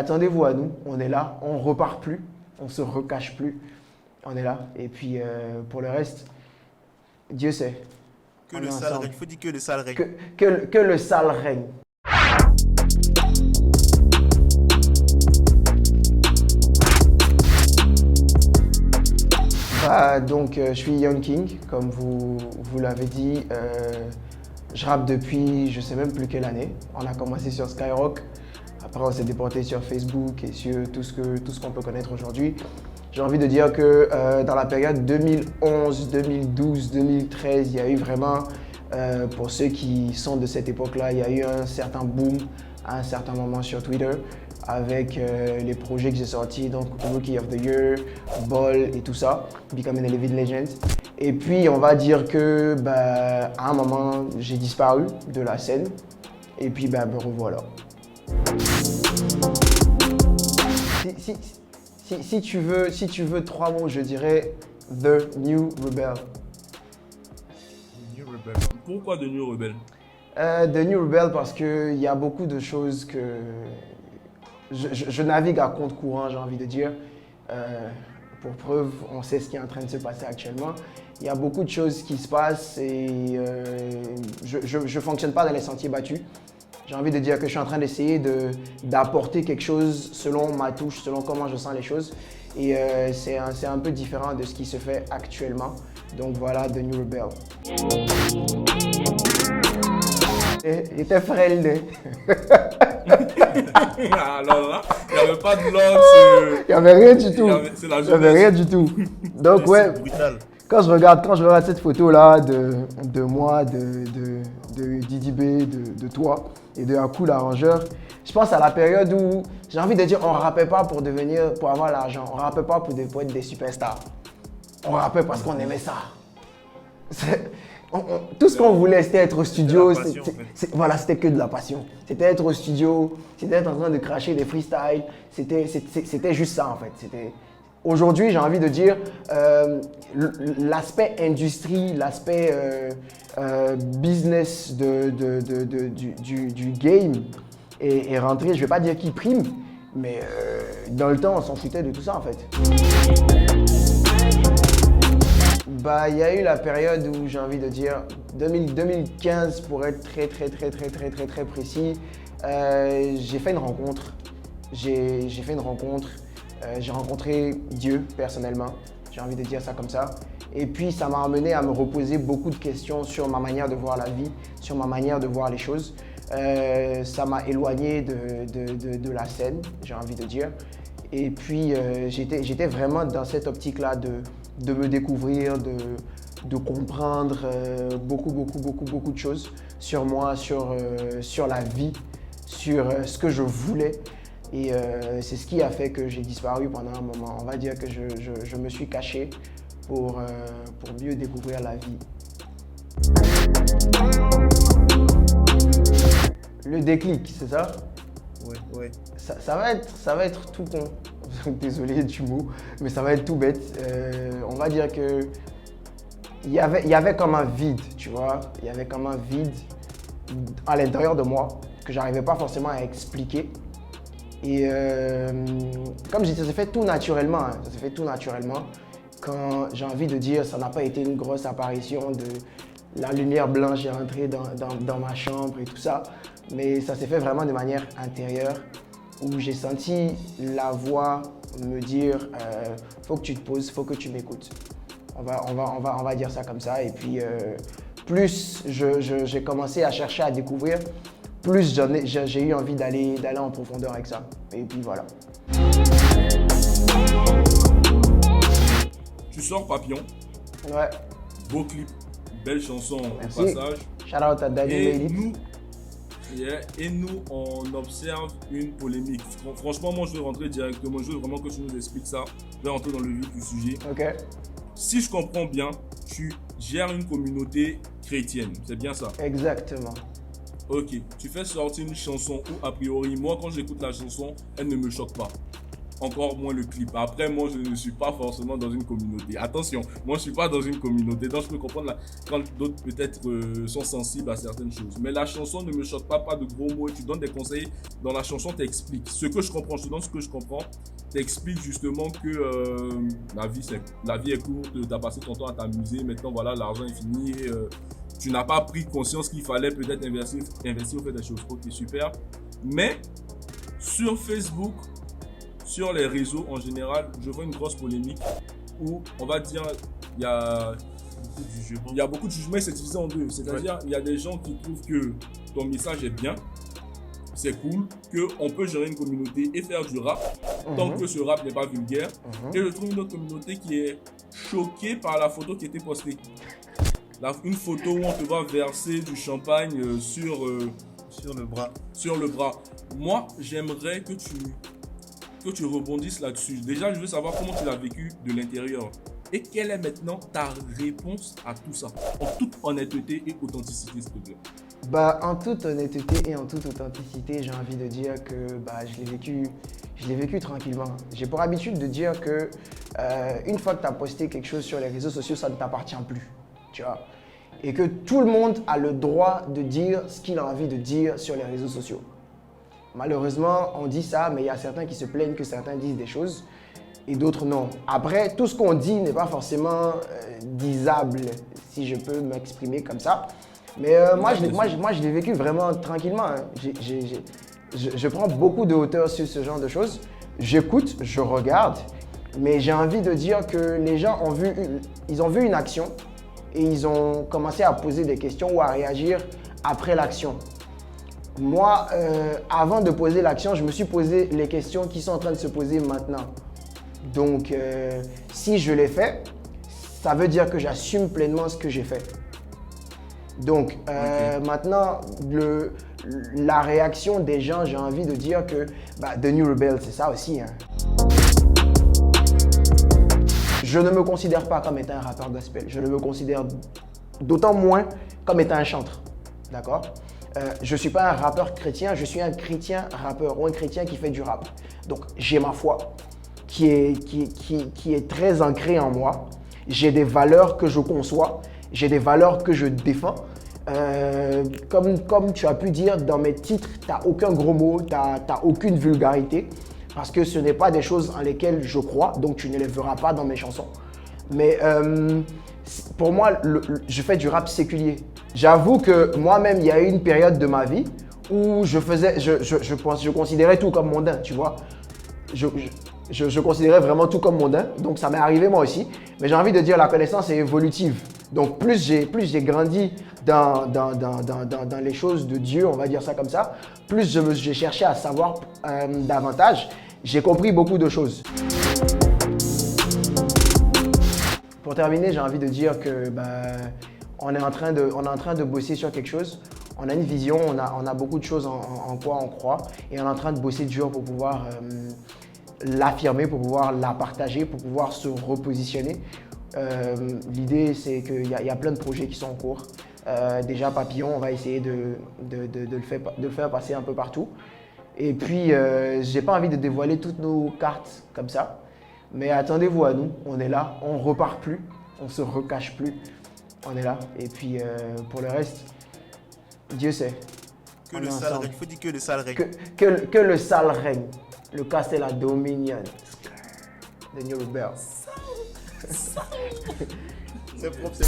Attendez-vous à nous, on est là, on repart plus, on se recache plus, on est là. Et puis pour le reste, Dieu sait, Que on le est sale ensemble. règne. Il faut dire que le sale règne. Que le sale règne. Donc, je suis Young King, comme vous l'avez dit. Je rappe depuis, je sais même plus quelle année. On a commencé sur Skyrock. Après, on s'est déporté sur Facebook et sur tout ce qu'on peut connaître aujourd'hui. J'ai envie de dire que dans la période 2011, 2012, 2013, il y a eu vraiment, pour ceux qui sont de cette époque-là, il y a eu un certain boom à un certain moment sur Twitter avec les projets que j'ai sortis, donc Rookie of the Year, Ball et tout ça, Becoming a Living Legend. Et puis, on va dire que à un moment, j'ai disparu de la scène et puis me revoilà. Si tu veux 3 mots, je dirais The New Rebel. New Rebel. Pourquoi de New Rebel? The New Rebel parce qu'il y a beaucoup de choses que je navigue à compte courant, j'ai envie de dire. Pour preuve, on sait ce qui est en train de se passer actuellement. Il y a beaucoup de choses qui se passent et je ne fonctionne pas dans les sentiers battus. J'ai envie de dire que je suis en train d'essayer d'apporter quelque chose selon ma touche, selon comment je sens les choses. Et c'est un peu différent de ce qui se fait actuellement. Donc voilà, The New Rebel. Il était frêle. Alors là, il n'y avait pas de langue. Il n'y avait rien du tout. C'est la Il n'y avait rien du tout. Donc ouais, C'est brutal. quand je regarde cette photo-là de moi, de Didi B, de toi et de Hakou l'arrangeur, je pense à la période où j'ai envie de dire on ne rappait pas pour avoir l'argent, on ne rappait pas pour être des superstars. On rappait parce qu'on aimait ça. Tout ce qu'on voulait, c'était être au studio. passion, en fait. Voilà, c'était que de la passion. C'était être au studio, c'était être en train de cracher des freestyles. C'était juste ça en fait. Aujourd'hui, j'ai envie de dire, l'aspect industrie, l'aspect business du game est rentré. Je ne vais pas dire qu'il prime, mais dans le temps, on s'en foutait de tout ça en fait. Il y a eu la période où j'ai envie de dire 2015 pour être très précis. J'ai fait une rencontre. J'ai rencontré Dieu personnellement. J'ai envie de dire ça comme ça. Et puis ça m'a amené à me reposer beaucoup de questions sur ma manière de voir la vie, sur ma manière de voir les choses. Ça m'a éloigné de la scène, j'ai envie de dire. Et puis j'étais vraiment dans cette optique-là de me découvrir, de comprendre beaucoup de choses sur moi, sur la vie, sur ce que je voulais. Et c'est ce qui a fait que j'ai disparu pendant un moment. On va dire que je me suis caché pour mieux découvrir la vie. Le déclic, c'est ça? Ouais. Ça va être tout con. Désolé du mot, mais ça va être tout bête. On va dire que il y avait comme un vide, tu vois. Il y avait comme un vide à l'intérieur de moi que j'arrivais pas forcément à expliquer. Et comme je dis, ça s'est fait tout naturellement. Ça s'est fait tout naturellement. Quand j'ai envie de dire, ça n'a pas été une grosse apparition de la lumière blanche est rentrée dans ma chambre et tout ça. Mais ça s'est fait vraiment de manière intérieure, où j'ai senti la voix me dire faut que tu te poses, faut que tu m'écoutes. On va dire ça comme ça. Et puis plus j'ai commencé à chercher à découvrir, plus j'ai eu envie d'aller en profondeur avec ça. Et puis voilà. Tu sors Papillon, Ouais. beau clip, belle chanson Merci. au passage. Shout out à Daddy Et Lady. nous, on observe une polémique. Franchement, moi, je veux rentrer directement. Je veux vraiment que tu nous expliques ça. Je vais rentrer dans le vif du sujet. Ok. Si je comprends bien, tu gères une communauté chrétienne. C'est bien ça? Exactement. Ok. Tu fais sortir une chanson où, a priori, moi, quand j'écoute la chanson, elle ne me choque pas. encore moins le clip. Après, moi, je ne suis pas forcément dans une communauté. Attention, moi, je ne suis pas dans une communauté. Donc, je peux comprendre quand d'autres, peut-être, sont sensibles à certaines choses. Mais la chanson ne me choque pas de gros mots. Tu donnes des conseils. Dans la chanson, tu expliques. Ce que je comprends, je te donne ce que je comprends. Tu expliques justement que la vie est courte. Tu as passé ton temps à t'amuser. Maintenant, voilà, l'argent est fini. Tu n'as pas pris conscience qu'il fallait peut-être investir ou faire des choses. Ok, super. Mais sur Facebook, sur les réseaux en général, je vois une grosse polémique où on va dire il y a beaucoup de jugements et c'est divisé en deux. C'est-à-dire il y a des gens qui trouvent que ton message est bien, c'est cool, qu'on peut gérer une communauté et faire du rap tant que ce rap n'est pas vulgaire. Et je trouve une autre communauté qui est choquée par la photo qui était postée. Une photo où on te voit verser du champagne sur le bras. Moi, j'aimerais que tu rebondisses là-dessus. Déjà, je veux savoir comment tu l'as vécu de l'intérieur. Et quelle est maintenant ta réponse à tout ça? En toute honnêteté et authenticité, s'il te plaît. En toute honnêteté et en toute authenticité, j'ai envie de dire que je l'ai vécu tranquillement. J'ai pour habitude de dire que une fois que tu as posté quelque chose sur les réseaux sociaux, ça ne t'appartient plus. Tu vois? Et que tout le monde a le droit de dire ce qu'il a envie de dire sur les réseaux sociaux. Malheureusement, on dit ça, mais il y a certains qui se plaignent que certains disent des choses et d'autres non. Après, tout ce qu'on dit n'est pas forcément disable, si je peux m'exprimer comme ça. Mais moi, je l'ai vécu vraiment tranquillement. Hein. Je prends beaucoup de hauteur sur ce genre de choses. J'écoute, je regarde, mais j'ai envie de dire que les gens ont vu une action et ils ont commencé à poser des questions ou à réagir après l'action. Moi, avant de poser l'action, je me suis posé les questions qui sont en train de se poser maintenant. Donc, si je l'ai fait, ça veut dire que j'assume pleinement ce que j'ai fait. Donc, maintenant, la réaction des gens, j'ai envie de dire que The New Rebel, c'est ça aussi. Hein. Je ne me considère pas comme étant un rappeur gospel. Je ne me considère d'autant moins comme étant un chanteur. D'accord? Je ne suis pas un rappeur chrétien, je suis un chrétien rappeur ou un chrétien qui fait du rap. Donc, j'ai ma foi qui est très ancrée en moi. J'ai des valeurs que je conçois, j'ai des valeurs que je défends. Comme tu as pu dire, dans mes titres, tu n'as aucun gros mot, tu n'as aucune vulgarité. Parce que ce n'est pas des choses en lesquelles je crois, donc tu ne les verras pas dans mes chansons. Mais pour moi, je fais du rap séculier. J'avoue que moi-même, il y a eu une période de ma vie où je considérais tout comme mondain, tu vois. Je considérais vraiment tout comme mondain, donc ça m'est arrivé moi aussi. Mais j'ai envie de dire la connaissance est évolutive. Donc plus j'ai grandi dans les choses de Dieu, on va dire ça comme ça, plus j'ai cherché à savoir davantage. J'ai compris beaucoup de choses. Pour terminer, j'ai envie de dire que on est en train de bosser sur quelque chose. On a une vision, on a beaucoup de choses en quoi on croit et on est en train de bosser dur pour pouvoir l'affirmer, pour pouvoir la partager, pour pouvoir se repositionner. L'idée, c'est qu'il y a plein de projets qui sont en cours. Déjà, Papillon, on va essayer de le faire passer un peu partout. Et puis, j'ai pas envie de dévoiler toutes nos cartes comme ça. Mais attendez-vous à nous, on est là, on repart plus, on se recache plus. On est là. Et puis, pour le reste, Dieu sait. Que le sale règne. Il faut dire que le sale règne. Que le sale règne. Le castel à Dominion. The New Rebel. C'est propre, c'est